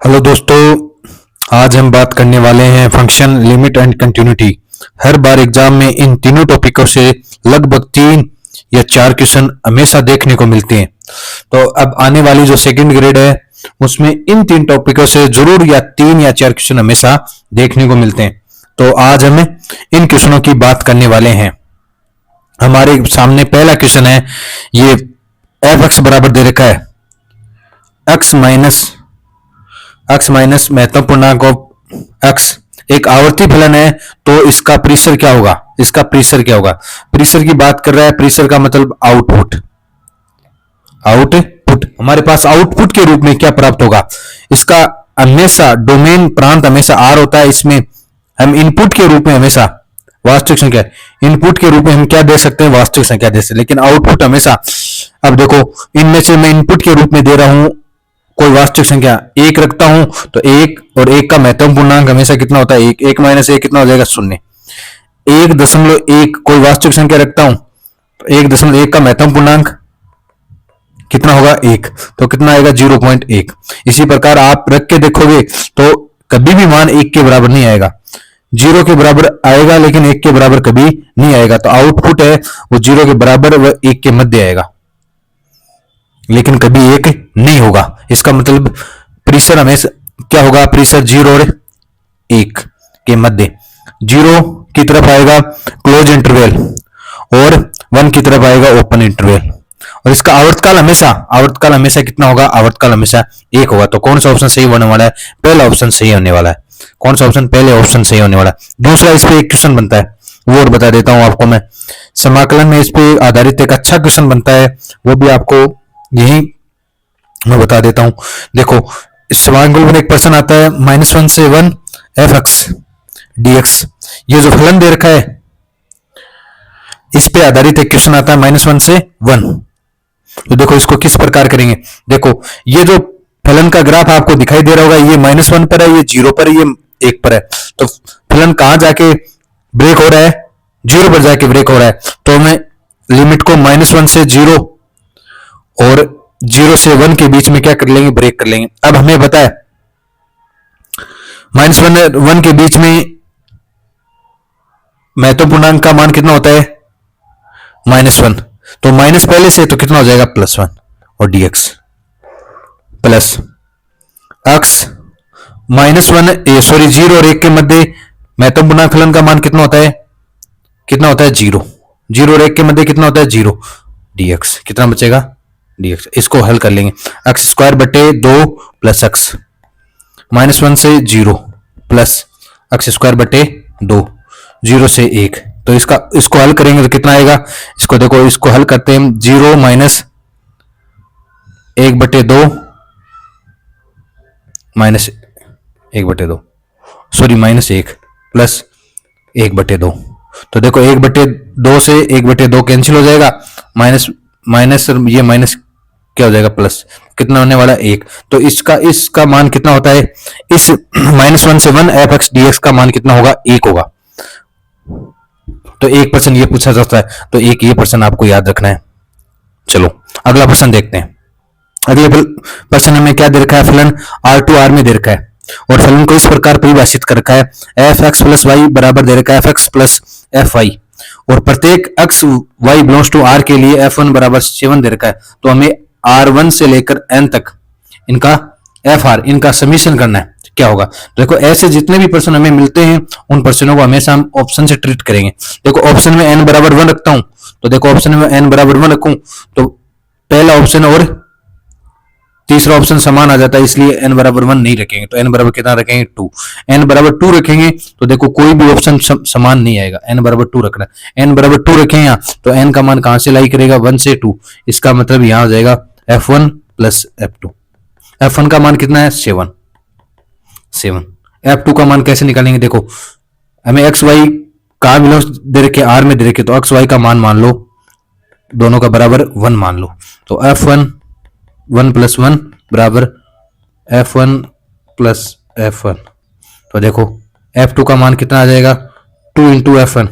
Hello दोस्तों, आज हम बात करने वाले हैं function, limit and continuity. Her bar exam में इन तीनों टॉपिकों से लगभग 3 या 4 क्वेश्चन हमेशा देखने को मिलते हैं। तो अब आने वाली जो सेकंड ग्रेड है उसमें इन 3 टॉपिकों से जरूर या 3 या 4 क्वेश्चन हमेशा देखने को मिलते हैं। तो आज हम इन क्वेश्चनों की बात करने वाले हैं। हमारे सामने पहला क्वेश्चन है, ये एफ एक्स बराबर दे रखा है एक्स माइनस महत्वपूर्णांक ऑफ एक्स एक आवर्ती फलन है, तो इसका प्रेशर क्या होगा? प्रेशर की बात कर रहा है। प्रेशर का मतलब आउटपुट। हमारे पास आउटपुट के रूप में क्या प्राप्त होगा? इसका हमेशा डोमेन प्रांत हमेशा आर होता है। इसमें हम इनपुट के रूप में हमेशा वास्तविक संख्या, इनपुट के रूप में हम क्या दे सकते हैं? वास्तविक संख्या दे सकते हैं। लेकिन आउटपुट हमेशा, अब देखो इनमें से मैं इनपुट के रूप में दे रहा हूं कोई वास्तविक संख्या 1 रखता हूं, तो 1 और 1 का महत्तम पूर्णांक हमेशा कितना होता है? 1। 1 माइनस 1 कितना हो जाएगा? 0। 1.1 कोई वास्तविक संख्या रखता हूं, तो 1.1 का महत्तम पूर्णांक कितना होगा? 1। तो कितना आएगा? 0.1। इसी प्रकार आप रख के देखोगे तो कभी भी मान 1 के बराबर नहीं आएगा। 0 के बराबर आएगा लेकिन 1 के बराबर कभी नहीं आएगा। तो आउटपुट है वो 0 के बराबर व 1 के मध्य आएगा, लेकिन कभी 1 नहीं होगा। इसका मतलब प्रेशर हमेशा क्या होगा? प्रेशर 0 और 1 के मध्य। 0 की तरफ आएगा क्लोज इंटरवल और 1 की तरफ आएगा ओपन इंटरवल। और इसका आवर्तकाल हमेशा कितना होगा? आवर्तकाल हमेशा 1 होगा। तो कौन सा ऑप्शन सही होने वाला है? पहला ऑप्शन सही होने वाला है। कौन सा ऑप्शन? पहले ऑप्शन सही होने वाला है। दूसरा, इस पे एक क्वेश्चन बनता है, वो और बता देता हूं आपको मैं। समाकलन में इस पे आधारित एक अच्छा क्वेश्चन बनता है, वो भी आपको यही मैं बता देता हूं। देखो, समाकल में एक प्रश्न आता है -1 से 1 एफ एक्स डीएक्स। ये जो फलन दे रखा है इस पे आधारित एक क्वेश्चन आता है -1 से 1। तो देखो इसको किस प्रकार करेंगे। देखो ये जो फलन का ग्राफ आपको दिखाई दे रहा होगा, ये -1 पर है, ये 0 पर है, ये 1 पर है। तो फलन कहां जाके ब्रेक हो रहा है? 0 पर जाके ब्रेक हो रहा है। तो हमें लिमिट को -1 से 0 और 0 से 1 के बीच में क्या कर लेंगे? ब्रेक कर लेंगे। अब हमें पता है -1 के बीच में महत्वपूर्णांक का मान कितना होता है? -1। तो माइनस पहले से, तो कितना हो जाएगा? +1 और dx प्लस x -1 0 और 1 के मध्य महत्वपूर्णांक फलन का मान कितना होता है? 0। 0 और 1 के मध्य कितना होता है? 0। dx कितना बचेगा? dx। इसको हल कर लेंगे। x² बटे 2 प्लस x -1 से 0 प्लस x² बटे 2 0 से 1। तो इसको हल करेंगे तो कितना आएगा? इसको देखो, इसको हल करते हैं। 0 माइनस 1 बटे 2 माइनस 1 बटे 2 माइनस 1 प्लस 1 बटे 2। तो देखो 1 बटे 2 से 1 बटे 2 कैंसिल हो जाएगा। माइनस ये माइनस क्या हो जाएगा? प्लस। कितना होने वाला? 1। तो इसका मान कितना होता है? इस -1 से 1 एफ एक्स डी एक्स का मान कितना होगा? 1 होगा। तो 1% ये पूछा जाता है, तो ये प्रश्न आपको याद रखना है। चलो अगला प्रश्न देखते हैं। अगले प्रश्न में क्या दे रखा है? फलन R2R में दे रखा है और फलन को इस प्रकार परिभाषित कर रखा है, एफ एक्स प्लस वाई बराबर दे रखा है f x plus f y, और प्रत्येक x y belongs to R के लिए F1 बराबर 7 दे रखा है। तो हमें R1 से लेकर N तक इनका FR, इनका समीशन करना है। क्या होगा? देखो ऐसे जितने भी प्रश्न हमें मिलते हैं उन प्रश्नों को हमेशा हम ऑप्शन से ट्रीट करेंगे। देखो ऑप्शन में n बराबर 1 रखता हूं, तो देखो ऑप्शन में n बराबर 1 रखूं तो पहला ऑप्शन और तीसरा ऑप्शन समान आ जाता है, इसलिए n बराबर 1 नहीं रखेंगे। तो n बराबर कितना रखेंगे? 2। n बराबर 2 रखेंगे तो देखो कोई भी ऑप्शन समान नहीं आएगा, n बराबर 2 रखना है। n बराबर 2 रखें यहाँ, तो n का मान कहां से लाई करेगा? 1 से 2। इसका मतलब यहां हो जाएगा f1 प्लस f2। f1 का मान कितना है? 7। f2 का मान कैसे निकालेंगे? देखो हमें एक्स वाई कहां बिलोंग्स दे रखे? आर में दे रखे, तो एक्स वाई का मान लो, दोनों का बराबर 1 मान लो। तो f1 1 प्लस 1 बराबर f1 प्लस f1। तो देखो f2 का मान कितना आ जाएगा? 2 इंटू f1,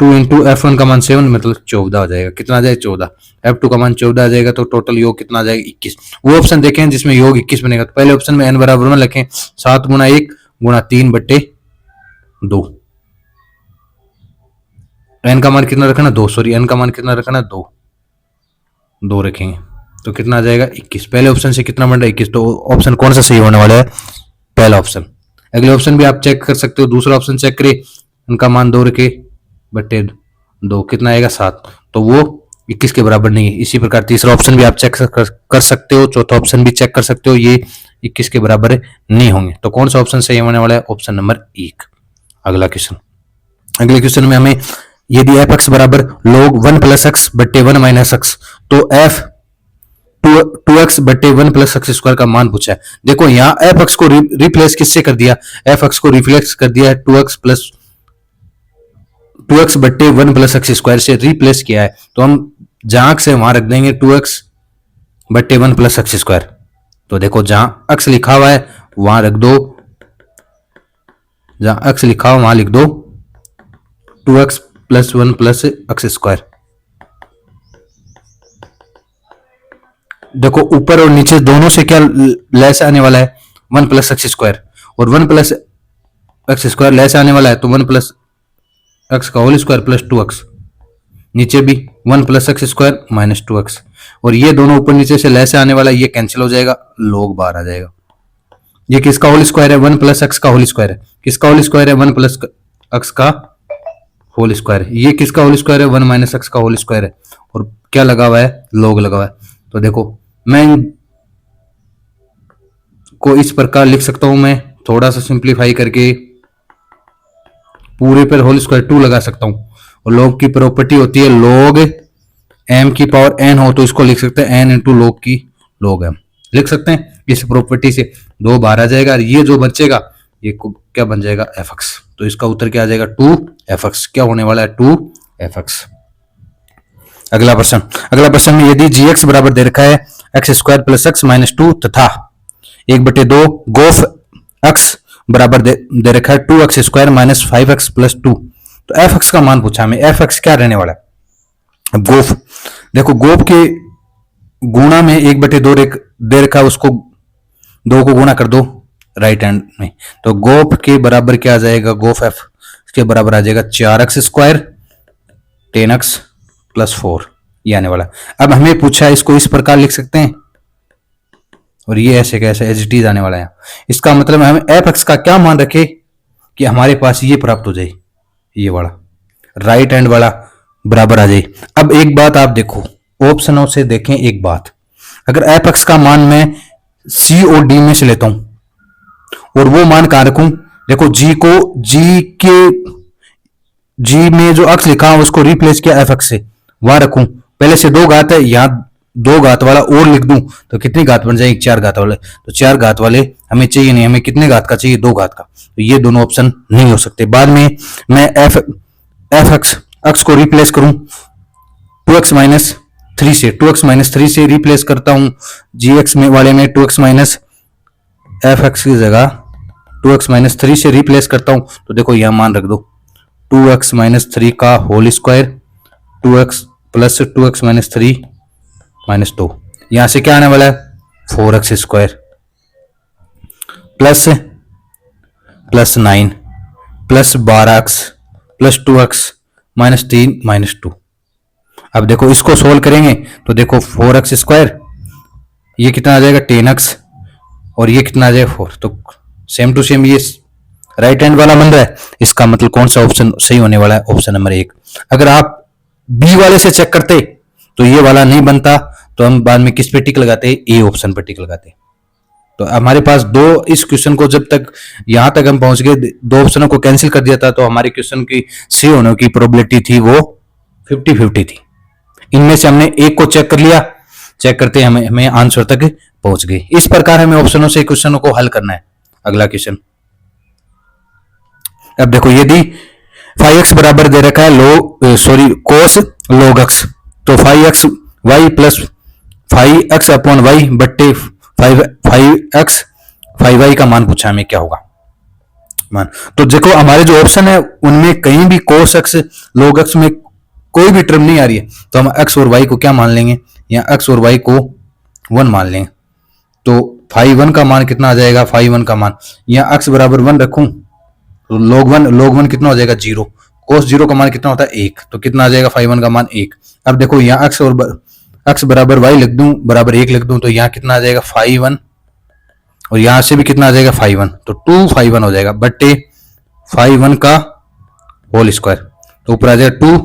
2 इंटू F1 का मान 7 मतलब 14 आ जाएगा। कितना आ जाएगा? 14। F2 का मान 14 आ जाएगा तो टोटल योग कितना आ जाएगा? 21। वो ऑप्शन देखें जिसमें योग 21 बनेगा। तो पहले ऑप्शन में n बराबर 1 लिखें, 7 गुना 1 गुना 3 बट्टे 2। n का मान कितना रखना? 2। सॉरी, n का मान कितना रखना? 2 रखेंगे तो कितना आ जाएगा? 21। पहले ऑप्शन से कितना बन रहा है? 21। तो ऑप्शन कौन सा सही होने वाला है? पहला ऑप्शन। अगले ऑप्शन भी आप चेक कर सकते हो। दूसरा ऑप्शन चेक करें, उनका मान 2 रखे बट्टे 2 कितना आएगा? 7। तो वो 21 के बराबर नहीं है। इसी प्रकार तीसरा ऑप्शन भी आप चेक कर सकते हो, चौथा ऑप्शन भी चेक कर सकते हो, ये 21 के बराबर नहीं होंगे। तो कौन सा ऑप्शन सही होने वाला है? Option number 1। अगला क्वेश्चन। अगले क्वेश्चन में हमें यदि एफ एक्स बराबर log 1 प्लस एक्स बट्टे 1 माइनस एक्स तो एफ 2x बट्टे 1 प्लस एक्स स्क्वायर का मान पूछा है। देखो यहाँ एफ एक्स को रिप्लेस किससे कर दिया? एफ एक्स को रिप्लेस कर दिया है 2x बट्टे 1 प्लस एक्स स्क्वायर से रिप्लेस किया है। तो हम जहां से वहां रख देंगे 2x बट्टे 1 प्लस एक्स स्क्वायर। तो देखो जहां x लिखा हुआ है वहां रख दो, जहां x लिखा हुआ वहां लिख दो 2x plus 1 plus x square. देखो ऊपर और नीचे दोनों से क्या लेस आने वाला है? 1 प्लस एक्स स्क्वायर, और 1 प्लस एक्स स्क्वायर लेस आने वाला है तो 1 प्लस एक्स का होल स्क्वायर प्लस 2x। नीचे भी 1 plus x square minus 2x, और ये दोनों ऊपर नीचे से लेस आने वाला है, ये कैंसिल हो जाएगा, log बाहर आ जाएगा। ये किसका होल स्क्वायर है? 1 प्लस एक्स का होल स्क्वायर है। किसका होल स्क्वायर है? 1 प्लस एक्स का होल स्क्वायर है। ये किसका होल स्क्वायर है? 1 माइनस एक्स का होल स्क्वायर है, और क्या लगा हुआ है? log लगा हुआ है। तो देखो मैं को इस प्रकार लिख सकता हूं, मैं थोड़ा सा सिंप्लीफाई करके पूरे पर होल स्क्वायर 2 लगा सकता हूं। और log की प्रॉपर्टी होती है log m की पावर n हो तो इसको लिख सकते हैं n इंटू log की log m लिख सकते हैं। इस प्रॉपर्टी से 2 बाहर आ जाएगा, और ये जो बचेगा ये क्या बन जाएगा? fx। तो इसका उत्तर क्या आ जाएगा? 2fx। क्या होने वाला है? 2fx। अगला प्रश्न में यदि gx बराबर दे रखा है x square plus x minus 2 तथा 1/2 गोफ x बराबर दे रखा है 2x square minus 5x plus 2, तो fx का मान पूछा हमें। fx क्या रहने वाला है? अब गोफ, देखो गोफ के गुणा में 1/2 दे रखा है, उसको 2 को गुणा कर दो राइट हैंड में, तो गोफ के बराबर क्या आ जाएगा? गोफ f के बराबर आ जाएगा 4x स्क्वायर 10x प्लस 4, ये आने वाला। अब हमें पूछा है, इसको इस प्रकार लिख सकते हैं, और ये ऐसे कैसे एज इट इज आने वाला है। इसका मतलब हमें एफ एक्स का क्या मान रखे कि हमारे पास ये प्राप्त हो जाए, ये वाला राइट हैंड वाला बराबर आ जाए। अब एक बात आप देखो, ऑप्शनों से देखें एक बात, अगर एफ एक्स का मान मैं सी और डी में से लेता हूं और वो मान कहां रखूं? देखो जी को जी में जो अक्स लिखा उसको रिप्लेस किया एफ एक्स से, वहां रखूं। पहले से 2 घात है, यहां 2 घात वाला और लिख दूं तो कितनी घात बन जाएगी? 4 घात वाले। तो 4 घात वाले हमें चाहिए नहीं, हमें कितने घात का चाहिए? 2 घात का। तो ये दोनों ऑप्शन नहीं हो सकते। बाद में मैं एफ एक्स को रिप्लेस करूं 2x माइनस 3 से, 2x माइनस 3 से रिप्लेस करता हूं जी एक्स में वाले में 2x माइनस एफ एक्स की जगह 2x माइनस 3 से रिप्लेस करता हूं, तो देखो यहां मान रख दो 2x माइनस 3 का whole square 2x plus 2x minus 3 minus 2, यहां से क्या आने वाला है? 4x square plus 9 plus 12x plus 2x minus 3 minus 2। अब देखो इसको सोल्व करेंगे तो देखो 4x स्क्वायर, ये कितना आ जाएगा? 10x, और ये कितना आ जाएगा? 4। तो सेम टू सेम ये राइट हैंड वाला बन रहा है। इसका मतलब कौन सा ऑप्शन सही होने वाला है? Option number 1। अगर आप बी वाले से चेक करते तो ये वाला नहीं बनता, तो हम बाद में किस पे टिक लगाते? ए ऑप्शन पे टिक लगाते। तो हमारे पास दो, इस क्वेश्चन को जब तक यहां तक हम पहुंच गए, 2 ऑप्शनों को कैंसिल कर दिया था, तो हमारे क्वेश्चन की सही होने की प्रोबेबिलिटी थी वो 50-50 थी। इनमें से हमने एक को चेक कर लिया, चेक करते हमें आंसर तक पहुंच गए। इस प्रकार हमें ऑप्शनों से क्वेश्चनों को हल करना है। अगला क्वेश्चन, अब देखो यदि 5x बराबर दे रखा है कोस log x, तो 5x y plus 5x upon Y बट्टे 5x 5y का मान पूछा हमें, क्या होगा? मान। तो देखो हमारे जो ऑप्शन है उनमें कहीं भी cos x log x में कोई भी टर्म नहीं आ रही है, तो हम x और y को क्या मान लेंगे, या x और y को 1 मान लेंगे। तो फाई 1 का मान कितना आ जाएगा, फाई 1 का मान, या x बराबर 1 रखूं तो log 1 कितना हो जाएगा 0, cos 0 का मान कितना होता है 1, तो कितना आ जाएगा फाई 1 का मान 1। अब देखो यहाँ x बराबर y लिख दूं बराबर 1 लिख दूं, तो यहाँ कितना आ जाएगा फाई 1, और यहां से भी कितना आ जाएगा फाई 1, तो 2 फाई 1 हो जाएगा बट्टे फाई 1 का होल स्क्वायर, तो ऊपर आ जाएगा 2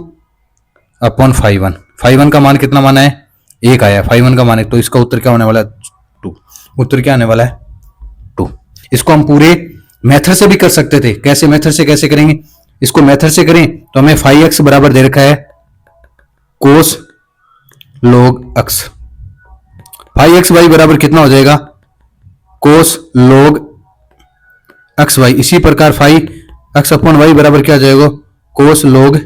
अपॉन फाई 1। फाई 1 का मान कितना माना है 1 आया, फाई 1 का मान है, तो इसका उत्तर क्या होने वाला है 2, उत्तर क्या आने वाला है 2। इसको हम पूरे मेथड से भी कर सकते थे, कैसे मेथड से कैसे करेंगे, इसको मेथड से करें तो हमें फाई एक्स बराबर दे रखा है cos log x, phi x y बराबर कितना हो जाएगा कोस लॉग एक्स वाई। इसी प्रकार फाई एक्स अपॉन वाई बराबर क्या आ जाएगा कोस लॉग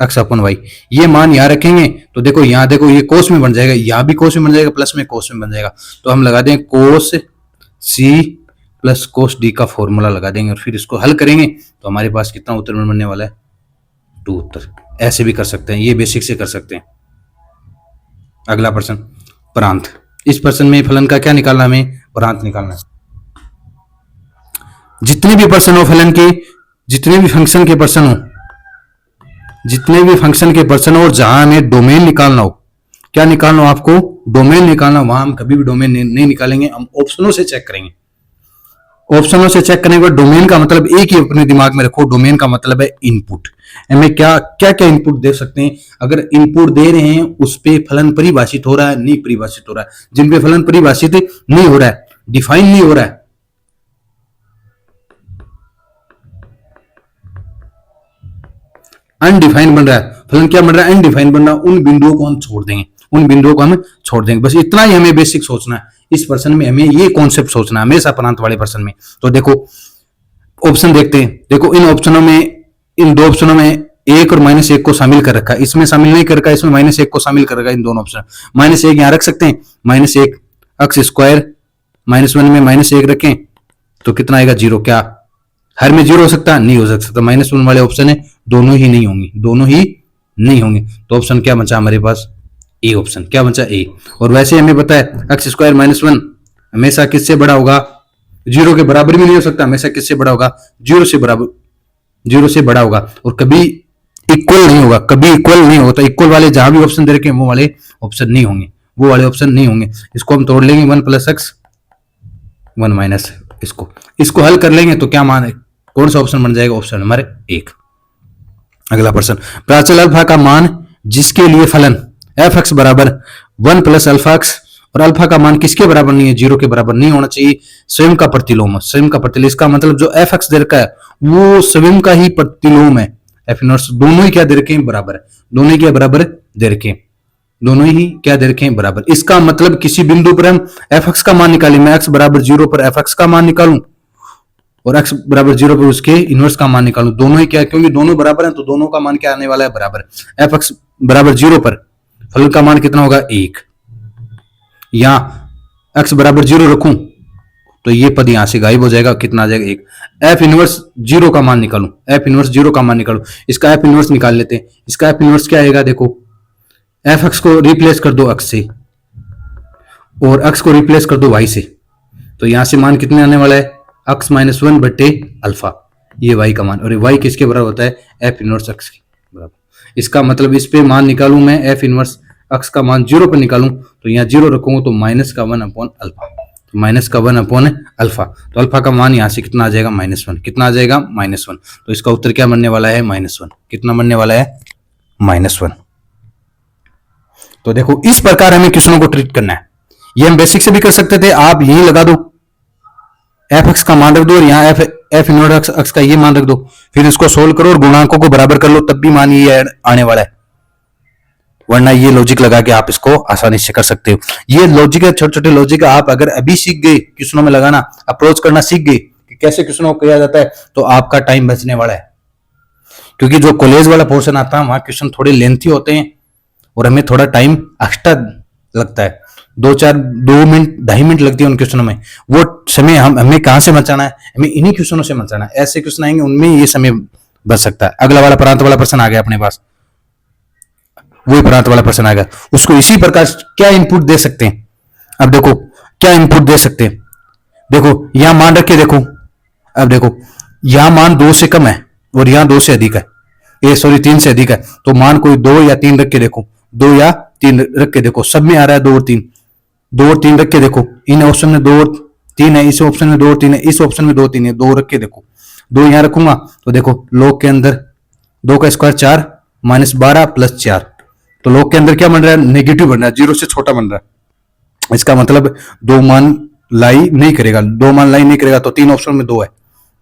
एक्स अपॉन वाई। ये मान यहां रखेंगे तो देखो यहां देखो ये कोस में बन जाएगा, यहां भी कोस में बन जाएगा, प्लस में कोस में बन जाएगा, तो हम लगा देंगे कोस सी प्लस कोस डी का फॉर्मूला लगा देंगे, और फिर इसको हल करेंगे तो हमारे पास कितना उत्तर बनने वाला है 2 उत्तर। ऐसे भी कर सकते हैं, ये बेसिक से कर सकते हैं। अगला प्रश्न प्रांत, इस प्रश्न में फलन का क्या निकालना, हमें प्रांत निकालना है। जितने भी प्रश्न हो फलन के, जितने भी फंक्शन के प्रश्न हो, जितने भी फंक्शन के प्रश्न हो और जहां हमें डोमेन निकालना हो, क्या निकालना हो आपको डोमेन निकालना, वहां हम कभी भी डोमेन नहीं निकालेंगे, हम ऑप्शनों से चेक करेंगे। ऑप्शनों से चेक करने के बाद डोमेन का मतलब एक ही अपने दिमाग में रखो, डोमेन का मतलब है इनपुट। हमें क्या क्या क्या इनपुट दे सकते हैं, अगर इनपुट दे रहे हैं उस पे फलन परिभाषित हो रहा है नहीं परिभाषित हो रहा है, जिन पे फलन परिभाषित नहीं हो रहा है, डिफाइन नहीं हो रहा है, अनडिफाइंड बन रहा है, फलन क्या बन रहा है अनडिफाइंड बन रहा है, उन बिंदुओं को हम छोड़ देंगे, उन बिंदुओं को हम छोड़ देंगे। बस इतना ही हमें बेसिक सोचना है, इस प्रश्न में हमें ये कॉन्सेप्ट सोचना है हमेशा प्रांत वाले प्रश्न में। तो देखो ऑप्शन देखते हैं, देखो इन ऑप्शनों में, इन दो ऑप्शनों में 1 और -1 को शामिल कर रखा है, इसमें शामिल नहीं कर रखा है, इसमें -1 को शामिल कर रखा है, इन दोनों ऑप्शन। -1 यहां रख सकते हैं, -1 एक्स स्क्वायर -1 में -1 रखें तो कितना आएगा 0। क्या हर में 0 हो सकता है, नहीं हो सकता, -1 वाले ऑप्शन है दोनों ही नहीं होंगे, दोनों ही नहीं होंगे। तो ऑप्शन क्या बचा हमारे पास ए, ऑप्शन क्या बचा ए। और वैसे हमें पता है एक्स स्क्वायर -1 हमेशा किससे बड़ा होगा, 0 के बराबर भी नहीं हो सकता, हमेशा किससे बड़ा होगा 0 से बराबर, 0 से बड़ा होगा, और कभी इक्वल नहीं होगा, कभी इक्वल नहीं होता। इक्वल वाले जहां भी ऑप्शन दे रखे हैं वो वाले ऑप्शन नहीं होंगे, वो वाले ऑप्शन नहीं होंगे। इसको हम तोड़ लेंगे 1 + x 1 - इसको हल कर लेंगे तो क्या मान है, कौन सा ऑप्शन बन जाएगा, ऑप्शन नंबर 1। अगला प्रश्न, प्राचल अल्फा का मान जिसके लिए फलन एफ एक्स बराबर 1 + अल्फा एक्स, और अल्फा का मान किसके बराबर नहीं है 0 के बराबर नहीं होना चाहिए, स्वयं का प्रतिलोम, स्वयं का प्रतिलोम। इसका मतलब जो एफ एक्स दे रखा है वो स्वयं का ही प्रतिलोम है, एफ इनवर्स, दोनों ही क्या दे रखे हैं बराबर है, दोनों ही क्या बराबर दे रखे हैं, दोनों ही क्या दे रखे हैं बराबर। इसका मतलब किसी बिंदु पर हम एफ एक्स का मान निकालें, मैं एक्स बराबर 0 पर एफ एक्स का मान निकालूं और x बराबर 0 पर उसके इनवर्स का मान निकालूं, दोनों ही क्या, क्योंकि दोनों बराबर हैं तो दोनों का मान क्या आने वाला है बराबर। एफ एक्स बराबर 0 पर फलन का मान कितना होगा 1, या x बराबर 0 रखूं तो ये पद यहां से गायब हो जाएगा, कितना आ जाएगा 1। एफ इनवर्स 0 का मान निकालूं, एफ इनवर्स 0 का मान निकालूं, इसका एफ इनवर्स निकाल लेते हैं। इसका एफ इनवर्स क्या आएगा, देखो एफ एक्स को रिप्लेस कर दो x से और x को रिप्लेस कर दो y से, तो यहां से मान कितने आने वाला है x - 1 बटे अल्फा, ये y का मान, और y किसके बराबर होता है f इनवर्स x के बराबर। इसका मतलब इस पे मान निकालूं मैं f इनवर्स x का मान 0 पर निकालूं तो यहाँ 0 रखूंगा तो -1 अपॉन अल्फा, तो -1 अपॉन अल्फा, तो अल्फा का मान यहाँ से कितना आ जाएगा -1, कितना आ जाएगा -1, तो इसका उत्तर क्या बनने वाला है -1, कितना बनने वाला है -1। तो देखो इस प्रकार हमें क्वेश्चनों को ट्रीट करना है, ये हम बेसिक से भी कर सकते थे, आप यही लगा दो एफ एक्स का मान रख दो और यहाँ एफ इनवर्स एक्स का ये मान रख दो, फिर इसको सोल्व करो और गुणांकों को बराबर कर लो, तब भी मान ये आने वाला है, वरना ये लॉजिक लगा के आप इसको आसानी से कर सकते हो। ये लॉजिक है, छोटे छोटे लॉजिक आप अगर अभी सीख गए क्वेश्चनों में लगाना, अप्रोच करना सीख गए कि कैसे क्वेश्चनों को किया जाता है, तो आपका टाइम बचने वाला है। क्योंकि जो कॉलेज वाला पोर्शन आता है वहां क्वेश्चन थोड़े लेंथी होते हैं और हमें थोड़ा टाइम एक्स्ट्रा लगता है, 2 मिनट 2.5 मिनट लगती है उन क्वेश्चनों में। वो समय हमें कहां से बचाना है, हमें इन्हीं क्वेश्चनों से बचाना है। ऐसे क्वेश्चन आएंगे उनमें ये समय बच सकता है। अगला वाला प्रांत वाला प्रश्न आ गया अपने पास, वही प्रांत वाला प्रश्न आएगा। उसको इसी प्रकार क्या इनपुट दे सकते हैं, अब देखो क्या इनपुट दे सकते हैं। देखो यहां मान रखे, देखो अब देखो यहां मान 2 से कम है और यहां 2 से अधिक है, ये सॉरी 3 से अधिक है। तो मान कोई 2 या 3 रख के देखो, 2 या 3 रख के देखो, सब में आ रहा है 2 और 3, 2 और 3 रख के देखो। इन ऑप्शन में 2 और 3 है, इस ऑप्शन में 2 और 3 है, इस ऑप्शन में 2 3 है, 2 रख के देखो। 2 यहां रखूंगा तो देखो लॉग के अंदर 2 का स्क्वायर 4 माइनस 12 प्लस 4, तो लॉग के अंदर क्या बन रहा है, नेगेटिव बन रहा है, 0 से छोटा बन रहा है। इसका मतलब 2 मान लाई नहीं करेगा, 2 मान लाई नहीं करेगा, तो 3 ऑप्शन में 2 है,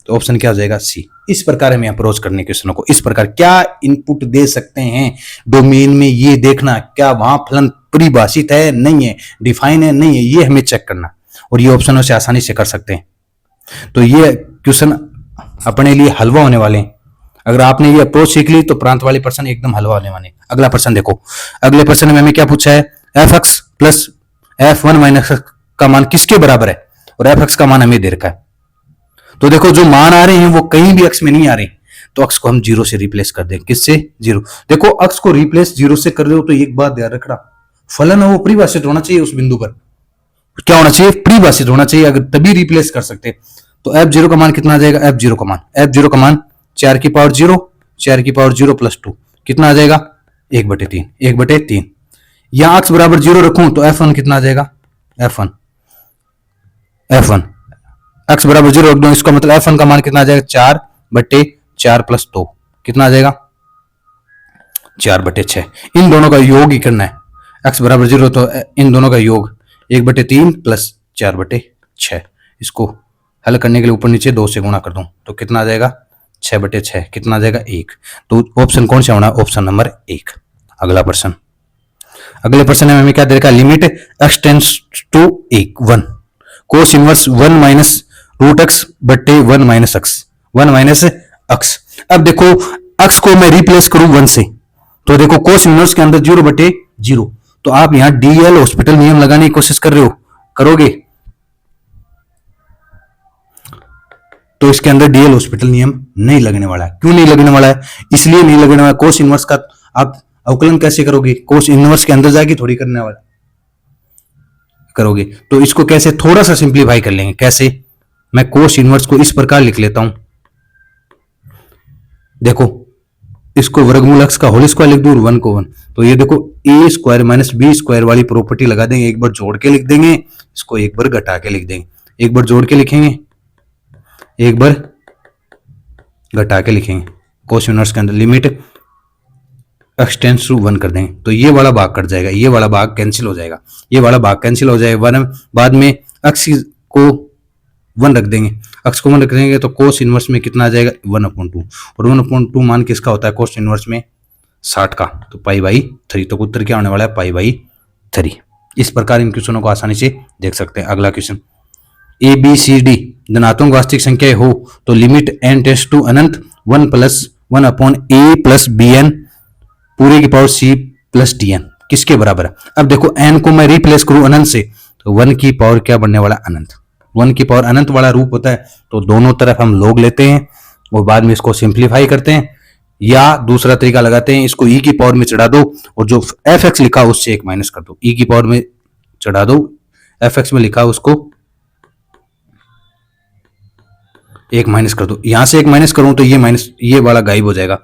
तो ऑप्शन क्या हो जाएगा, सी। इस प्रकार हमें अप्रोच करने क्वेश्चनों को, इस प्रकार क्या इनपुट दे सकते हैं डोमेन में, ये देखना क्या वहां फलन परिभाषित है नहीं है, डिफाइन है नहीं है, ये हमें चेक करना, और ये ऑप्शनों से आसानी से कर सकते हैं। तो ये क्वेश्चन अपने लिए हलवा होने वाले हैं। अगर आपने ये अप्रोच सीख ली तो प्रांत वाले प्रश्न एकदम हलवा होने वाले। अगला प्रश्न देखो, अगले प्रश्न में हमें क्या पूछा है, f x plus F one minus का मान किसके बराबर है, और एफ एक्स का मान हमें दे रखा है। तो देखो जो मान आ रहे हैं वो कहीं भी अक्स में नहीं आ रहे, तो अक्स को हम 0 से रिप्लेस कर दें। किससे, 0। देखो अक्स को रिप्लेस 0 से कर रहे हो तो एक बात ध्यान रखना, फलन है वो परिभाषित होना चाहिए उस बिंदु पर। क्या होना चाहिए, परिभाषित होना चाहिए, अगर तभी रिप्लेस कर सकते। तो f0 का मान कितना आ जाएगा, f0 का मान 4 की पावर 0, 4 की पावर 0 प्लस 2 कितना आ जाएगा, 1/3, 1/3। यहां x बराबर 0 रखूं तो f1 कितना आ जाएगा, f1 x बराबर 0 रख दो, इसका मतलब f1 का मान कितना आ जाएगा, 4/4 प्लस 2 कितना आ जाएगा, 4/6। इन दोनों का योग ही करना है, x बराबर 0 तो इन दोनों का योग 1/3 प्लस 4/6। इसको हल करने के लिए ऊपर नीचे 2 से गुणा कर दूं तो कितना आ जाएगा, 6/6 कितना आ जाएगा, 1। तो ऑप्शन कौन सा होना, ऑप्शन नंबर 1। अगला प्रश्न, अगले प्रश्न में हमें क्या दे रखा है, limit x tends to 1 cos inverse 1 minus root x बट्टे 1 माइनस एक्स। अब देखो x को मैं रिप्लेस करूं 1 से, तो देखो कोस इनवर्स के अंदर 0/0, तो आप यहां डीएल हॉस्पिटल नियम लगाने की कोशिश कर रहे हो, करोगे तो इसके अंदर डीएल हॉस्पिटल नियम नहीं लगने वाला है। क्यों नहीं लगने वाला है, इसलिए नहीं लगने वाला, कोस इनवर्स का आप अवकलन कैसे करोगे, कोस इनवर्स के अंदर जाके थोड़ी करने वाला करोगे। तो इसको कैसे थोड़ा सा सिंप्लीफाई कर लेंगे, कैसे, मैं कोस इनवर्स को इस प्रकार लिख लेता हूं, देखो इसको वर्गमूल x का होल स्क्वायर लिख दूं और 1 को 1, तो ये देखो a square minus b square वाली प्रॉपर्टी लगा देंगे, एक बार जोड़ के लिख देंगे, इसको एक बार घटा के लिख देंगे, एक बार जोड़ के लिखेंगे, एक बार घटा के लिखेंगे। कोस इनवर्स के अंदर लिमिट x टेंड्स टू 1 कर देंगे, तो ये वाला भाग कट जाएगा, ये वाला भाग कैंसिल हो जाएगा, ये वाला भाग कैंसिल हो जाएगा। बाद में x को 1 रख देंगे, x को 1 रख देंगे तो कोस इनवर्स में कितना आ जाएगा, 1/2, और 1/2 मान किसका होता है, कोस इनवर्स में 60 का, तो π/3। तो उत्तर क्या होने वाला है, π/3। इस प्रकार इन क्वेश्चनों को आसानी से देख सकते हैं। अगला question, a b c d धनात्मक वास्तविक संख्या हो तो लिमिट n टेंड्स टू अनंत 1 प्लस 1/a प्लस bn पूरे की पावर c प्लस dn किसके बराबर है। अब देखो n को मैं रिप्लेस करूं अनंत से, तो 1 की पावर क्या बनने वाला, अनंत। 1 की पावर अनंत वाला रूप होता है, तो दोनों तरफ हम log लेते हैं और बाद में इसको सिंप्लीफाई करते हैं, या दूसरा तरीका लगाते हैं, इसको e की पावर में चढ़ा दो और जो fx लिखा उससे 1 माइनस कर दो, e की पावर में चढ़ा दो, fx में लिखा उसको 1 माइनस कर दो, यहां से 1 माइनस करूं तो ये माइनस, ये वाला गायब हो जाएगा।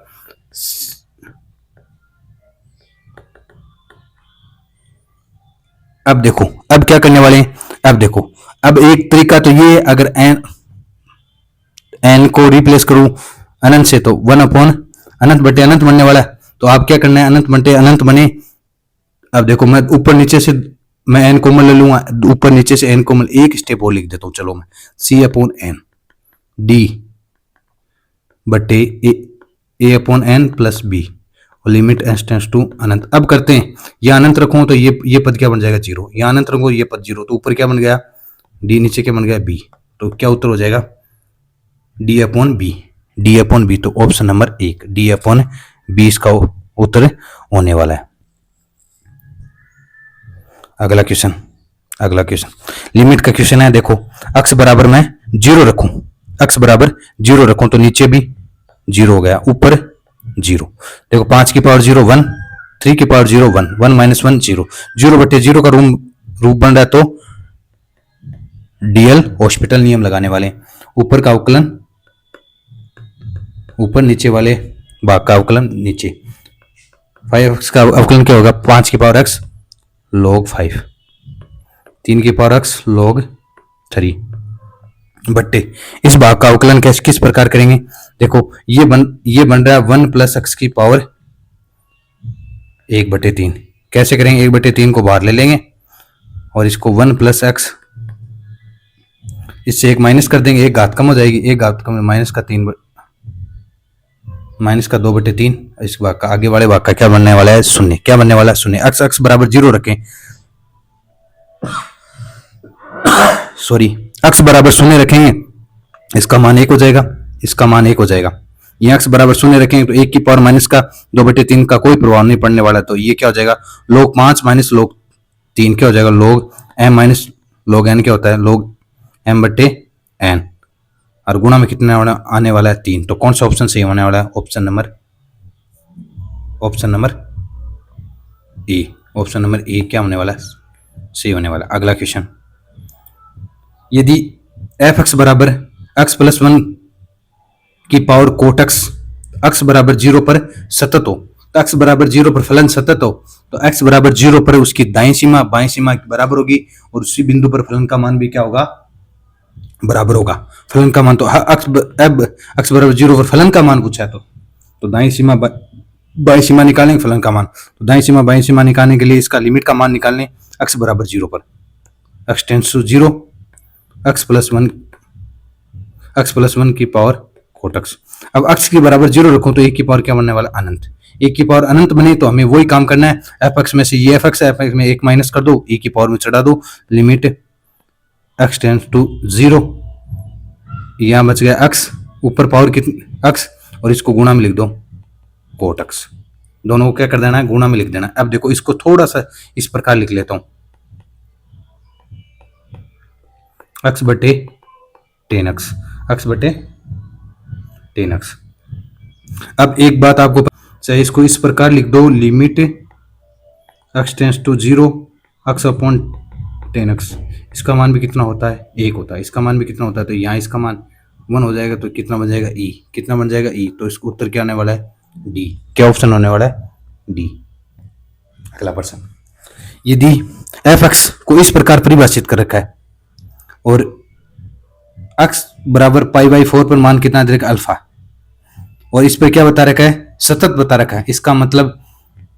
अब देखो अब क्या करने वाले हैं, अब देखो अब एक तरीका तो ये, अगर n को रिप्लेस करूं अनंत से तो 1/अनंत बटे अनंत बनने वाला है, तो आप क्या करना है, अनंत बटे अनंत बने। अब देखो मैं ऊपर नीचे से मैं n कोमल ले लूंगा, ऊपर नीचे से n कोमल, एक स्टेप और लिख देता हूं, चलो मैं c/n d बटे a/n प्लस b और लिमिट s टेंड्स टू अनंत। अब करते हैं, ये अनंत रखूं तो ये पद क्या बन जाएगा, 0, यहाँ अनंत रखूं ये पद 0, तो ऊपर क्या बन गया d, नीचे क्या बन गया b, तो क्या उत्तर हो जाएगा d/b। तो ऑप्शन नंबर 1 d/b इसका उत्तर होने वाला है। अगला क्वेश्चन, अगला क्वेश्चन, लिमिट का क्वेश्चन है। देखो x बराबर मैं 0 रखूं, x बराबर 0 रखूं तो नीचे भी 0 हो गया, ऊपर 0। देखो 5 की पावर 0 1, 3 की पावर 0 1, 1 माइनस 1 0, 0/0 का रूप बन रहा है, तो डीएल हॉस्पिटल नियम लगाने वाले। ऊपर का अवकलन ऊपर, नीचे वाले भाग का अवकलन नीचे। 5x का अवकलन क्या होगा, 5 की पावर x log 5, 3 की पावर x log 3 बट्टे इस भाग का अवकलन किस प्रकार करेंगे। देखो ये बन रहा है 1 प्लस x की पावर 1/3। कैसे करेंगे, 1/3 को बाहर ले लेंगे और इसको 1 प्लस x, इससे एक माइनस कर देंगे, एक घात कम हो जाएगी, एक घात कम माइनस का 3 माइनस का 2/3। इस भाग का आगे वाले भाग का क्या बनने वाला है, शून्य। क्या बनने वाला है, शून्य। x बराबर 0 रखें, सॉरी x बराबर 0 रखेंगे, इसका मान 1 हो जाएगा, इसका मान 1 हो जाएगा। ये x बराबर 0 रखेंगे तो 1 की पावर माइनस का 2/3 का कोई प्रभाव नहीं पड़ने वाला, तो ये क्या हो जाएगा, log 5 माइनस log 3 क्या हो जाएगा, log m minus log n क्या होता है, log m/n, और गुणा में कितना आने वाला है, 3। तो कौन सा ऑप्शन सही होने वाला है, option number A. Option number A क्या होने वाला है, सही होने वाला। अगला क्वेश्चन, यदि f(x) बराबर x प्लस 1 की पावर कोट x बराबर 0 पर सतत हो, तो x बराबर 0 पर फलन सतत हो, तो x बराबर 0 पर उसकी दाईं सीमा बाईं सीमा के बराबर होगी, और उसी बिंदु पर फलन का मान भी क्या होगा, बराबर होगा। फलन का मान तो x बराबर 0 पर फलन का मान पूछा है, तो दाईं सीमा बाईं सीमा निकालेंगे फलन का मान। तो दाईं सीमा बाईं सीमा निकालने के लिए इसका लिमिट का मान निकालने, x बराबर 0 पर x tends to 0, x plus 1 की पावर कोट x। अब x के बराबर 0 रखूं तो 1 की पावर क्या बनने वाला, अनंत। 1 की पावर अनंत बने तो हमें वही काम करना है, f(x) में से ये f(x) है, f(x) में 1 माइनस कर दो, e की पावर में चढ़ा दो, लिमिट x टेंड्स टू 0, यहां बच गया x, ऊपर पावर कितनी x, और इसको गुणा में लिख दो कोट x। दोनों को क्या कर देना है, गुणा में लिख देना। अब देखो इसको थोड़ा सा इस प्रकार लिख लेता हूं, x/10x, x/10x। अब एक बात आपको चाहे, इसको इस प्रकार लिख दो, limit x tends to 0, x/10x। इसका मान भी कितना होता है, 1 होता है। इसका मान भी कितना होता है, तो यहाँ इसका मान 1 हो जाएगा, तो कितना बन जाएगा, e। कितना बन जाएगा, e। तो इसका उत्तर क्या आने वाला है, डी। क्या ऑप्शन होने वाला है, डी। अगला प्रश्न, यदि f(x) को इस प्रकार परिभाषित कर रखा है और x बराबर π/4 पर मान कितना दे रखा है, अल्फा, और इस पर क्या बता रखा है, सतत बता रखा है। इसका मतलब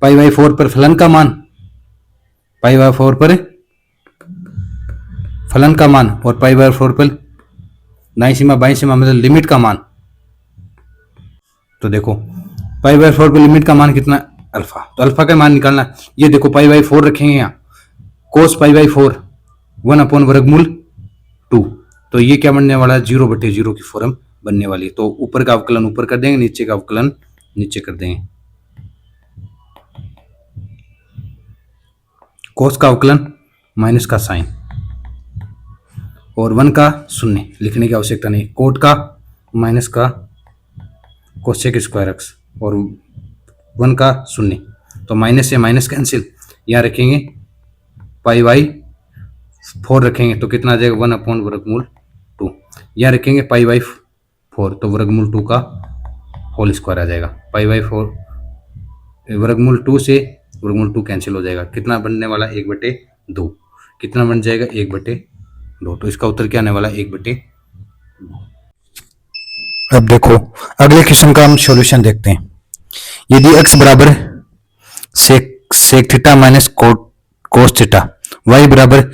π/4 पर फलन का मान, π/4 पर फलन का मान, और π/4 पर दाईं सीमा बाईं सीमा मतलब लिमिट का मान। तो देखो π/4 पर लिमिट का मान कितना, अल्फा, तो अल्फा का मान निकालना। ये देखो π/4 रखेंगे यहाँ, cos π/4 1/√2, तो ये क्या बनने वाला है, 0/0 की फॉर्म बनने वाली। तो ऊपर का अवकलन ऊपर कर देंगे, नीचे का अवकलन नीचे कर देंगे। कोस का अवकलन माइनस का साइन, और 1 का शून्य लिखने की आवश्यकता नहीं, कोट का माइनस का कोसेक स्क्वायर x, और 1 का शून्य, तो माइनस से माइनस कैंसिल, यहाँ रखेंगे π/4 रखेंगे तो कितना आ जाएगा, 1/√2। यहाँ रखेंगे π/4 तो √2 का होल स्क्वायर आ जाएगा। π/4 √2 से √2 कैंसिल हो जाएगा, कितना बनने वाला, 1/2। कितना बन जाएगा, 1/2। तो इसका उत्तर क्या आने वाला, 1/2। अब देखो अगले क्वेश्चन का हम सॉल्यूशन देखते हैं। यदि x बराबर sec theta minus cos theta, y बराबर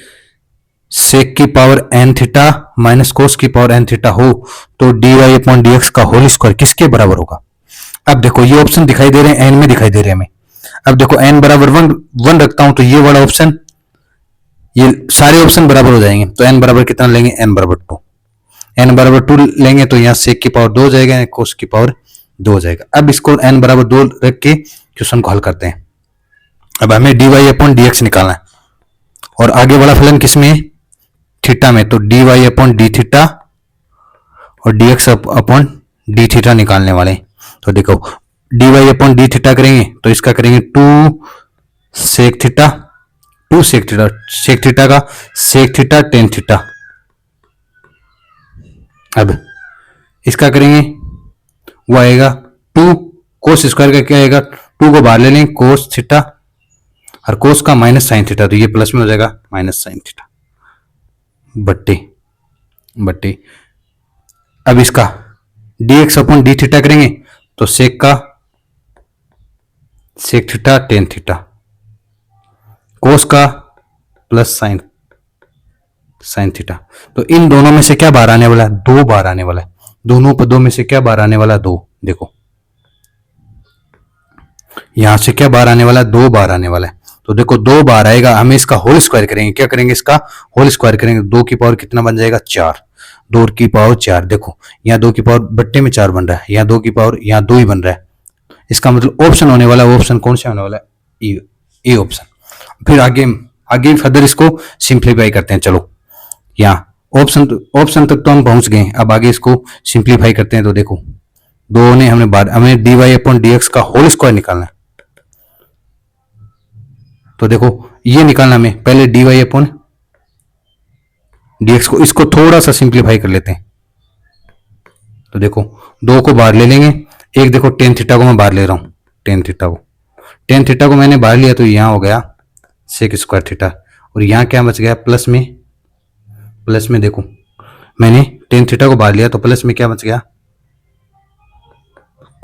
सेक की power n theta minus cos की पावर n थीटा हो, तो dy/dx का होल स्क्वायर किसके बराबर होगा। अब देखो ये ऑप्शन दिखाई दे रहे हैं, n में दिखाई दे रहे हैं हमें। अब देखो n बराबर 1 रखता हूं तो ये वाला ऑप्शन, ये सारे ऑप्शन बराबर हो जाएंगे। तो n बराबर कितना लेंगे, n बराबर 2। n बराबर 2 लेंगे तो यहाँ सेक की पावर 2 हो जाएगा, कोस की पावर 2 हो जाएगा। अब इसको n बराबर 2 रख के क्वेश्चन को हल करते हैं। अब हमें dy/dx निकालना है, और आगे वाला फलन किसमें, थीटा में, तो dy अपॉन डी थीटा और dx अपॉन डी थीटा निकालने वाले। तो देखो dy अपॉन डी थीटा करेंगे तो इसका करेंगे 2 sec theta, 2 sec theta, sec theta का सेक थीटा टेन थीटा। अब इसका करेंगे वो आएगा 2 कोस स्क्वायर का क्या आएगा, 2 को बाहर ले लेंगे कोस थीटा और कोस का माइनस साइन थीटा, तो ये प्लस में हो जाएगा माइनस साइन थीटा बट्टे बट्टे। अब इसका dx अपॉन डी थीटा करेंगे तो सेक का सेक थीटा टेन थीटा, कोस का प्लस साइन साइन थीटा। तो इन दोनों में से क्या बाहर आने वाला है, 2 बाहर आने वाला है। दोनों पदों में से क्या बाहर आने वाला है, 2। देखो यहां से क्या बाहर आने वाला है, 2 बाहर आने वाला है। तो देखो 2 बाहर आएगा, हमें इसका होल स्क्वायर करेंगे। क्या करेंगे, इसका होल स्क्वायर करेंगे। 2 की पावर कितना बन जाएगा, 4। 2 की पावर 4। देखो यहाँ 2 की पावर बट्टे में 4 बन रहा है, यहाँ 2 की पावर यहाँ 2 ही बन रहा है। इसका मतलब ऑप्शन होने वाला है, ऑप्शन कौन सा होने वाला है, ए ऑप्शन। फिर आगे फर्दर इसको सिंप्लीफाई करते हैं। चलो यहाँ ऑप्शन तक तो हम पहुंच गए, अब आगे इसको सिंप्लीफाई करते हैं। तो देखो 2 ने हमें dy अपॉन dx का होल स्क्वायर निकालना है। तो देखो ये निकालना हमें, पहले dy अपॉन dx को, इसको थोड़ा सा सिंप्लीफाई कर लेते हैं। तो देखो 2 को बाहर ले लेंगे, एक देखो टेन थीटा को मैं बाहर ले रहा हूं, टेन थीटा को मैंने बाहर लिया तो यहां हो गया सेक स्क्वायर थीटा, और यहां क्या बच गया, प्लस में देखो मैंने टेन थीटा को बाहर लिया तो प्लस में क्या बच गया,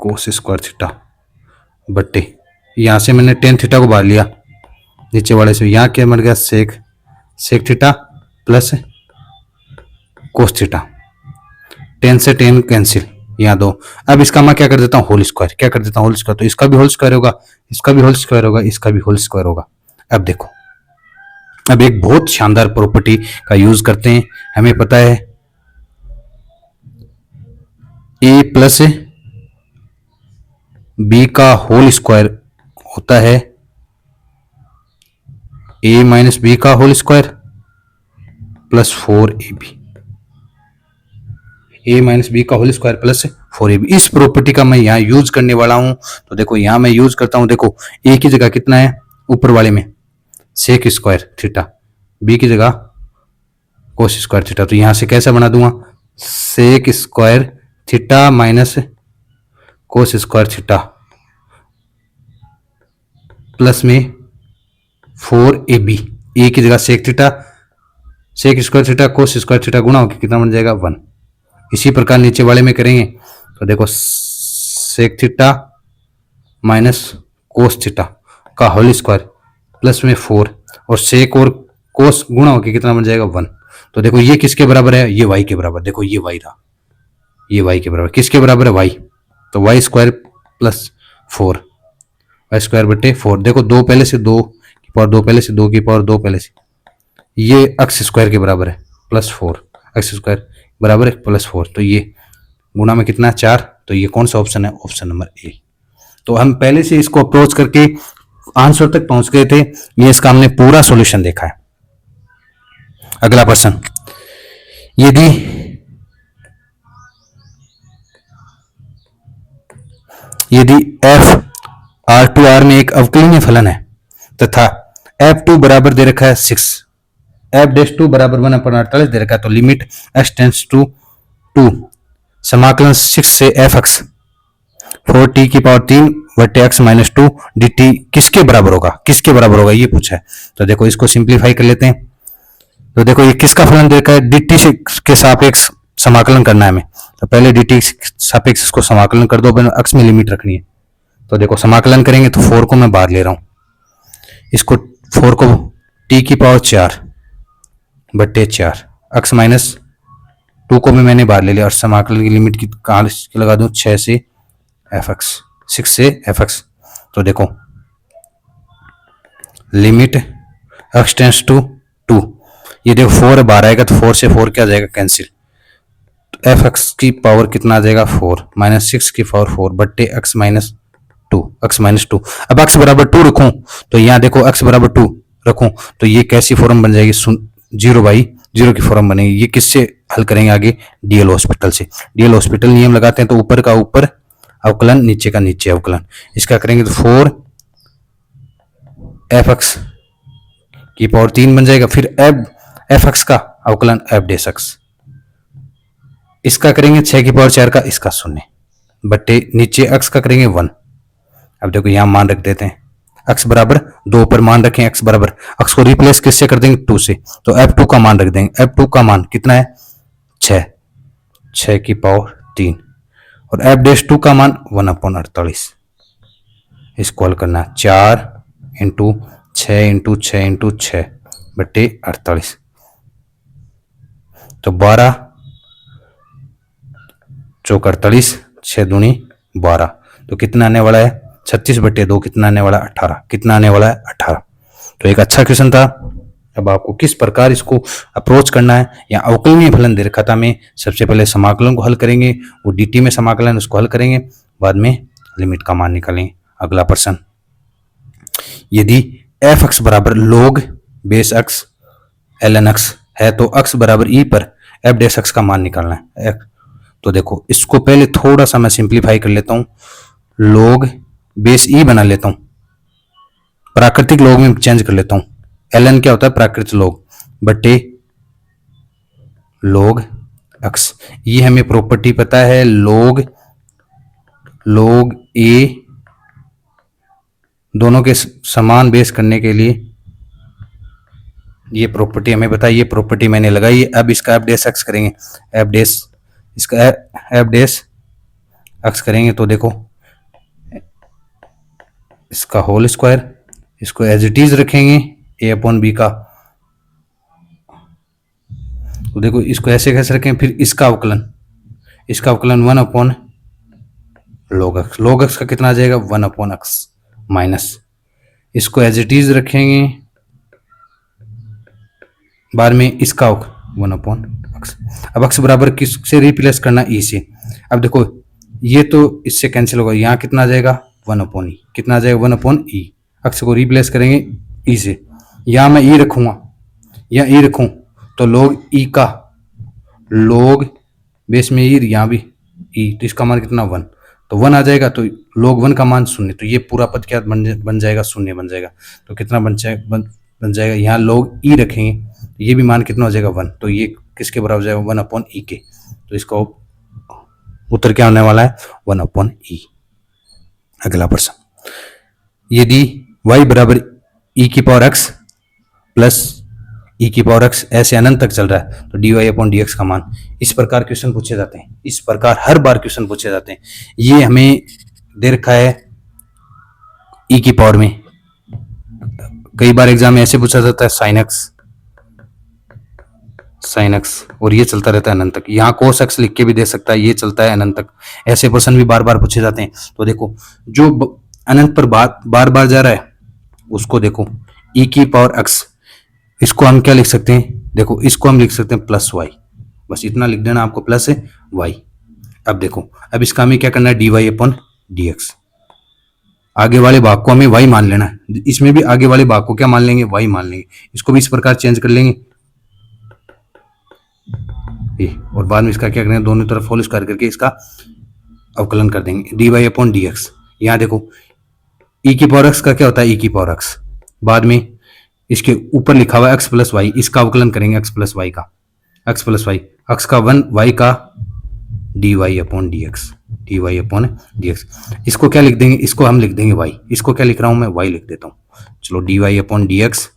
कोस स्क्वायर थीटा बट्टे, यहां से मैंने टेन थीटा को बाहर लिया नीचे वाले से, यहां क्या बन गया, sec theta plus cos theta. 10 से 10 कैंसिल, यहाँ 2। अब इसका मैं क्या कर देता हूँ, होल स्क्वायर, तो इसका भी होल स्क्वायर होगा, इसका भी होल स्क्वायर होगा, इसका भी होल स्क्वायर होगा। अब देखो अब एक बहुत शानदार प्रॉपर्टी का यूज करते हैं। हमें पता है a प्लस बी का होल स्क्वायर होता है a माइनस बी का whole square plus 4ab, a minus B का होल स्क्वायर प्लस 4ab। इस प्रॉपर्टी का मैं यहाँ यूज करने वाला हूं। तो देखो यहाँ मैं यूज करता हूं, देखो a की जगह कितना है ऊपर वाले में, सेक स्क्वायर थीटा, b की जगह कोस स्क्वायर थीटा। तो यहां से कैसा बना दूंगा, sec square theta minus cos square theta plus में 4ab, a की जगह sec square theta cos square theta गुणा होकर कितना बन जाएगा, 1। इसी प्रकार नीचे वाले में करेंगे तो देखो sec theta minus cos theta का होल स्क्वायर प्लस में 4 और सेक और कोस गुणा होकर कितना बन जाएगा, 1। तो देखो ये किसके बराबर है, ये y के बराबर। देखो ये y रहा, ये y के बराबर, किसके बराबर है, y। तो y square plus 4, y square बटे 4। देखो 2 पहले से 2 की पावर 2 पहले से 2 की पावर 2 पहले से, ये x स्क्वायर के बराबर है प्लस 4, x स्क्वायर बराबर है प्लस 4। तो ये गुणा में कितना, 4। तो ये कौन सा ऑप्शन है, ऑप्शन नंबर ए। तो हम पहले से इसको अप्रोच करके आंसर तक पहुंच गए थे, ये इसका हमने पूरा सॉल्यूशन देखा है। अगला प्रश्न, यदि f R2R में एक अवकलनीय फलन है तथा f2 बराबर दे रखा है 6, f'2 बराबर 1/48 दे रखा है, तो लिमिट x टेंड्स टू 2 समाकलन 6 से fx 4t की पावर 3 बटे x माइनस 2 dt किसके बराबर होगा, ये पूछा है। तो देखो इसको सिंप्लीफाई कर लेते हैं। तो देखो ये किसका फलन दे रखा है, dt के सापेक्ष समाकलन करना है हमें। तो पहले dt सापेक्ष इसको समाकलन कर दो, x में लिमिट रखनी है। तो देखो समाकलन करेंगे तो 4 को मैं बाहर ले रहा हूं, इसको 4 को t की पावर 4 बटे 4 x माइनस 2 को भी मैंने बाहर ले लिया, और समाकलन की लिमिट की कहां लगा दूं, 6 से fx। तो देखो लिमिट x टेंड्स टू 2, ये देखो 4 बाहर आएगा तो 4 से 4 क्या जाएगा, कैंसिल। तो fx की पावर कितना आ जाएगा, 4 माइनस 6 की पावर 4 बट्टे x माइनस 2। अब x बराबर 2 रखूं तो यहाँ देखो x बराबर 2, रखूं तो ये कैसी फॉर्म बन जाएगी, 0/0 की फॉर्म बनेगी। ये किससे हल करेंगे आगे, डीएल हॉस्पिटल से। डीएल हॉस्पिटल नियम लगाते हैं तो ऊपर का ऊपर अवकलन, नीचे का नीचे अवकलन। इसका करेंगे तो 4f(x) की पावर 3 बन जाएगा। फिर f(x) का अवकलन f'(x), इसका करेंगे 6 की पावर 4 का, इसका 0 बट्टे नीचे x का करेंगे 1। अब देखो यहां मान रख देते हैं, x बराबर 2 पर मान रखें, x बराबर, x को रिप्लेस किससे कर देंगे, 2 से, तो f2 का मान रख देंगे। f2 का मान कितना है, 6 की पावर 3, और f'2 का मान 1/48। इसको हल करना 4 इंटू 6 इंटू 6 इंटू 6 बट्टे 48, तो 12 चौक 48, 6 दूनी 12, तो कितना आने वाला है, 36/2, कितना आने वाला है, 18, कितना आने वाला है, 18। तो एक अच्छा क्वेश्चन था। अब आपको किस प्रकार इसको अप्रोच करना है, या अवकलनीय फलन दे रखा था में, सबसे पहले समाकलन को हल करेंगे, वो dt में समाकलन उसको हल करेंगे, बाद में लिमिट का मान निकालेंगे। अगला प्रश्न, यदि f(x) बराबर log base x ln x है तो x बराबर e पर f'(x) का मान निकालना है। तो देखो इसको पहले थोड़ा सा मैं सिंप्लीफाई कर लेता हूं, log बेस e बना लेता हूं, प्राकृतिक log में चेंज कर लेता हूं। ln क्या होता है, प्राकृतिक log बटे log x। ये हमें प्रॉपर्टी पता है, log a दोनों के समान बेस करने के लिए ये प्रॉपर्टी हमें पता है, ये प्रॉपर्टी मैंने लगाई। अब इसका f'(x) करेंगे, इसका f'(x) करेंगे तो देखो इसका होल स्क्वायर, इसको एज इट इज रखेंगे a/b का, तो देखो इसको ऐसे कैसे रखें, फिर इसका अवकलन 1/log x, log x का कितना आ जाएगा, 1/x माइनस, इसको एज इट इज रखेंगे, बाद में इसका 1/x। अब x बराबर किससे रिप्लेस करना, e से। अब देखो ये तो इससे कैंसिल होगा, यहाँ कितना आ जाएगा, 1/e, कितना आ जाएगा, 1/e। x को रिप्लेस करेंगे e से, यहाँ मैं e रखूंगा, यहाँ e रखूं तो log e का, log बेस में e, यहाँ भी e, तो इसका मान कितना, 1, तो 1 आ जाएगा, तो log 1 का मान 0, तो ये पूरा पद क्या बन जाएगा, 0 बन जाएगा। तो कितना बन जाएगा, यहाँ log e रखेंगे, ये भी मान कितना हो जाएगा, 1, तो ये किसके बराबर हो जाएगा, 1/e के। तो इसका उत्तर क्या होने वाला है, 1/e। अगला प्रश्न, यदि y बराबर e की पावर x प्लस e की पावर x ऐसे अनंत तक चल रहा है तो dy/dx का मान, इस प्रकार क्वेश्चन पूछे जाते हैं, इस प्रकार हर बार क्वेश्चन पूछे जाते हैं। ये हमें दे रखा है e की पावर में, कई बार एग्जाम में ऐसे पूछा जाता है sin x, और ये चलता रहता है अनंत तक। यहाँ cos x लिख के भी दे सकता है, ये चलता है अनंत तक। ऐसे प्रश्न भी बार बार पूछे जाते हैं। तो देखो जो अनंत पर बार बार जा रहा है उसको देखो e की पावर x, इसको हम क्या लिख सकते हैं, देखो इसको हम लिख सकते हैं प्लस y, बस इतना लिख देना आपको, प्लस y। अब देखो अब इसका हमें क्या करना है, dy/dx, आगे वाले भाग को हमें y मान लेना है, इसमें भी आगे वाले भाग को क्या मान लेंगे, y मान लेंगे। इसको भी इस प्रकार चेंज कर लेंगे, और बाद में इसका क्या करेंगे, दोनों तरफ होल स्क्वायर करके इसका अवकलन कर देंगे, dy/dx। यहाँ देखो e की पावर x का क्या होता है, e की पावर x, बाद में इसके ऊपर लिखा हुआ है x प्लस वाई, इसका अवकलन करेंगे x प्लस वाई का, x प्लस वाई, x का 1, y का dy/dx, dy/dx। इसको क्या लिख देंगे, इसको हम लिख देंगे y, इसको क्या लिख रहा हूं मैं, y लिख देता हूं। चलो dy/dx,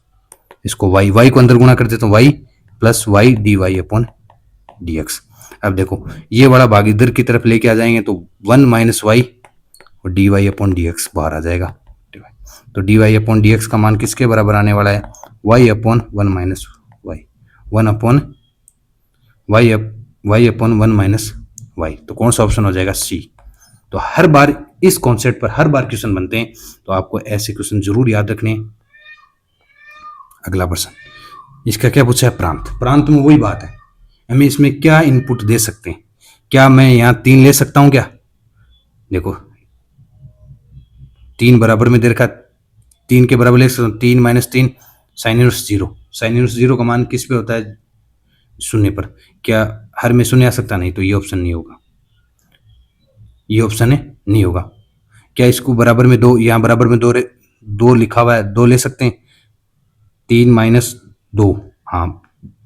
इसको y को अंदर गुणा कर देता हूं, y प्लस वाई dy/dx। अब देखो ये वाला भाग इधर की तरफ लेके आ जाएंगे तो 1 माइनस वाई और dy/dx बाहर आ जाएगा। तो dy/dx का मान किसके बराबर आने वाला है, y/1 minus Y, 1/y/1 minus Y. तो कौन सा ऑप्शन हो जाएगा, सी। तो हर बार इस कॉन्सेप्ट पर हर बार क्वेश्चन बनते हैं, तो आपको ऐसे क्वेश्चन जरूर याद रखने। अगला प्रश्न, इसका क्या पूछा है, प्रांत में वही बात है, हमें इसमें क्या इनपुट दे सकते हैं। क्या मैं यहाँ 3 ले सकता हूं क्या, देखो 3 बराबर में दे रखा, 3 के बराबर ले सकता हूँ, 3 minus 3 sine inverse 0, sine inverse 0 का मान किस पे होता है? शून्य पर। क्या हर में शून्य आ सकता? नहीं, तो ये ऑप्शन नहीं होगा, ये ऑप्शन नहीं होगा। क्या इसको बराबर में 2, यहाँ बराबर में 2 लिखा हुआ है, 2 ले सकते हैं, 3 माइनस 2, हाँ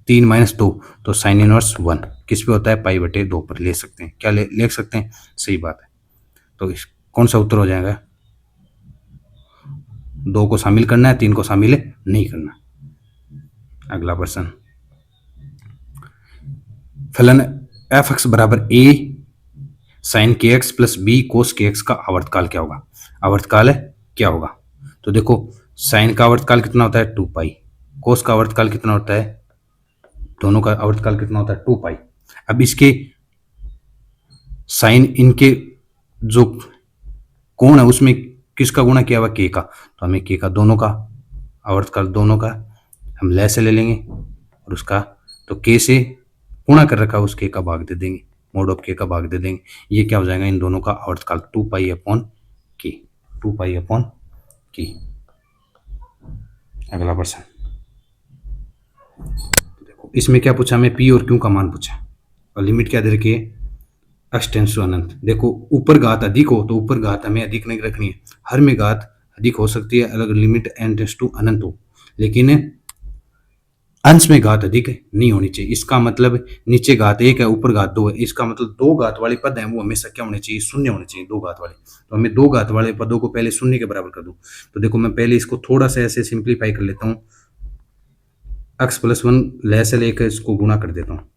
3 माइनस 2, तो साइन इनवर्स 1 किस पे होता है? पाई बटे 2 पर ले सकते हैं। क्या ले सकते हैं? सही बात है। तो इस कौन सा उत्तर हो जाएगा? 2 को शामिल करना है, 3 को शामिल नहीं करना। अगला प्रश्न, फलन एफ एक्स बराबर ए साइन के एक्स प्लस बी कोस के एक्स का आवर्तकाल क्या होगा? आवर्तकाल क्या होगा? तो देखो, साइन का आवर्तकाल कितना होता है? 2 पाई। कोस का आवर्तकाल कितना होता है? दोनों का आवर्तकाल कितना होता है? 2 पाई। अब इसके साइन, इनके जो कोण है उसमें किसका गुणा किया हुआ? के का। तो हमें के का, दोनों का आवर्तकाल, दोनों का हम लय से ले लेंगे और उसका तो के से गुणा कर रखा है उस के का भाग दे देंगे, मोड ऑफ के का भाग दे देंगे। ये क्या हो जाएगा? इन दोनों का आवर्तकाल 2 पाई अपॉन के, 2 पाई अपॉन के। अगला प्रश्न, देखो इसमें क्या पूछा हमें? पी और क्यू का मान पूछा और लिमिट क्या दे रखी है? x टेंड्स टू अनंत। देखो ऊपर घात अधिक हो तो ऊपर घात हमें अधिक नहीं रखनी है, हर में घात अधिक हो सकती है अलग लिमिट n टेंड्स टू अनंत हो, लेकिन अंश में घात अधिक नहीं होनी चाहिए। इसका मतलब नीचे घात 1 है ऊपर घात 2 है, इसका मतलब 2 घात वाले पद हैं वो हमेशा क्या होने चाहिए? शून्य होने चाहिए, 2 घात वाले। तो हमें 2 घात वाले पदों को पहले शून्य के बराबर कर दूं। तो देखो मैं पहले इसको थोड़ा सा ऐसे सिंप्लीफाई कर लेता हूँ, x प्लस 1 लय से लेकर इसको गुणा कर देता हूँ।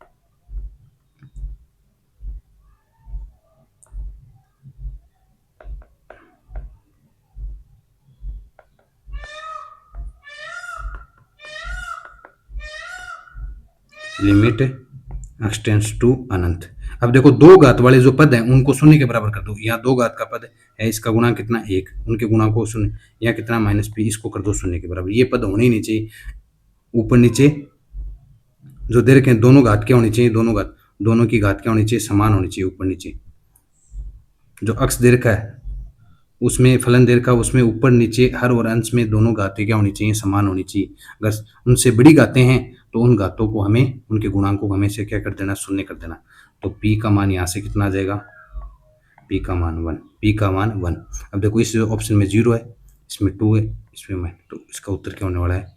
लिमिट x टेंड्स टू अनंत। अब देखो 2 घात वाले जो पद हैं उनको शून्य के बराबर कर दो। यहाँ 2 घात का पद है, इसका गुणा कितना? 1, उनके गुणा को शून्य, यहाँ कितना? माइनस p, इसको कर दो शून्य के बराबर। ये पद होने ही नहीं चाहिए, ऊपर नीचे जो दे रखे हैं दोनों घात क्या होनी चाहिए? दोनों की घात क्या होनी चाहिए? समान होनी चाहिए, ऊपर नीचे। जो अक्ष दे रखा है उसमें फलन दे रखा है उसमें ऊपर नीचे हर और अंश में दोनों घातें क्या होनी चाहिए? समान होनी चाहिए। अगर उनसे बड़ी घातें हैं तो उन घातों को हमें, उनके गुणांकों को हमें से क्या कर देना? शून्य कर देना। तो p का मान यहाँ से कितना आ जाएगा? p का मान 1, p का मान 1। अब देखो इस ऑप्शन में 0 है, इसमें 2 है, इसमें मैं, तो इसका उत्तर क्या होने वाला है?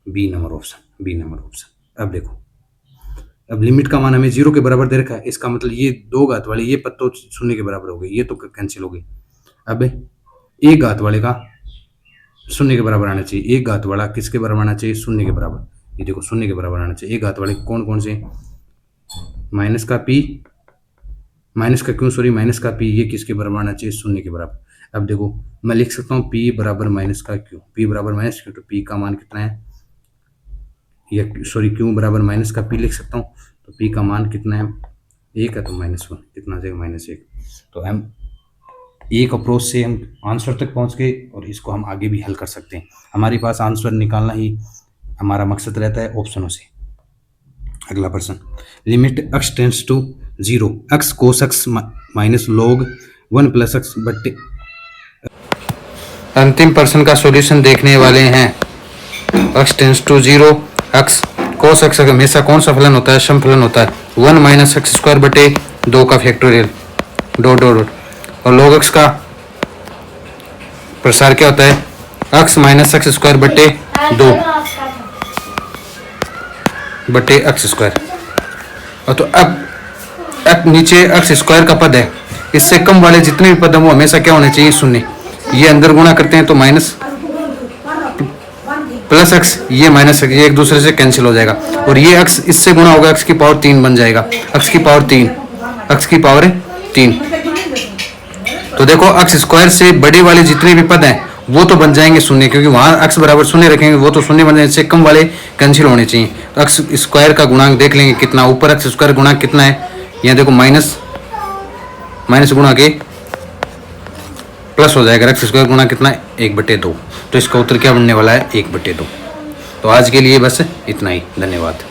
B number option, B number option. अब देखो, अब लिमिट का मान हमें 0 के बराबर दे रखा है, इसका मतलब ये 2 घात वाले ये पद तो शून्य के बराबर हो गए, ये तो कैंसिल हो गई। अब 1 घात वाले का शून्य के बराबर आना चाहिए, 1 घात वाला किसके बराबर आना चाहिए? शून्य के बराबर। ये देखो शून्य के बराबर आना चाहिए। 1 घात वाले कौन कौन से? माइनस का p, माइनस का क्यों, सॉरी माइनस का p, ये किसके बराबर आना चाहिए? शून्य के बराबर। अब देखो मैं लिख सकता हूँ p बराबर माइनस का q, p बराबर माइनस q, तो p का मान कितना है? या सॉरी q बराबर माइनस का p लिख सकता हूँ, तो p का मान कितना है? 1 है, तो -1 कितना आ जाएगा? -1। तो हम एक अप्रोच से हम आंसर तक पहुँच गए और इसको हम आगे भी हल कर सकते हैं। हमारे पास आंसर निकालना ही हमारा मकसद रहता है ऑप्शनों से। अगला प्रश्न, limit x tends to 0 x cos x minus log 1 plus x बट्टे। अंतिम प्रश्न का सॉल्यूशन देखने वाले हैं। x tends to 0 x cos x हमेशा कौन सा फलन होता है? सम फलन होता है। 1 माइनस एक्स स्क्वायर बटे 2 का फैक्टोरियल, डॉट डॉट डॉट, और log x का प्रसार क्या होता है? x माइनस एक्स स्क्वायर बटे 2 बटे एक्स स्क्वायर। और तो अब नीचे एक्स स्क्वायर का पद है, इससे कम वाले जितने भी पद हैं वो हमेशा क्या होने चाहिए? शून्य। ये अंदर गुणा करते हैं तो माइनस प्लस एक्स, ये माइनस एक्स, ये एक दूसरे से कैंसिल हो जाएगा, और ये एक्स इससे गुणा होगा, एक्स की पावर 3 बन जाएगा, एक्स की पावर 3, एक्स की पावर 3। तो देखो एक्स स्क्वायर से बड़े वाले जितने भी पद हैं वो तो बन जाएंगे शून्य, क्योंकि वहाँ x बराबर शून्य रखेंगे, वो तो शून्य बन जाएंगे, इससे कम वाले कैंसिल होने चाहिए। तो एक्स स्क्वायर का गुणांक देख लेंगे कितना, ऊपर एक्स स्क्वायर गुणांक कितना है? यहाँ देखो माइनस गुणा के प्लस हो जाएगा, एक्स स्क्वायर गुणा कितना है? 1/2। तो इसका उत्तर क्या बनने वाला है? 1/2। तो आज के लिए बस इतना ही, धन्यवाद।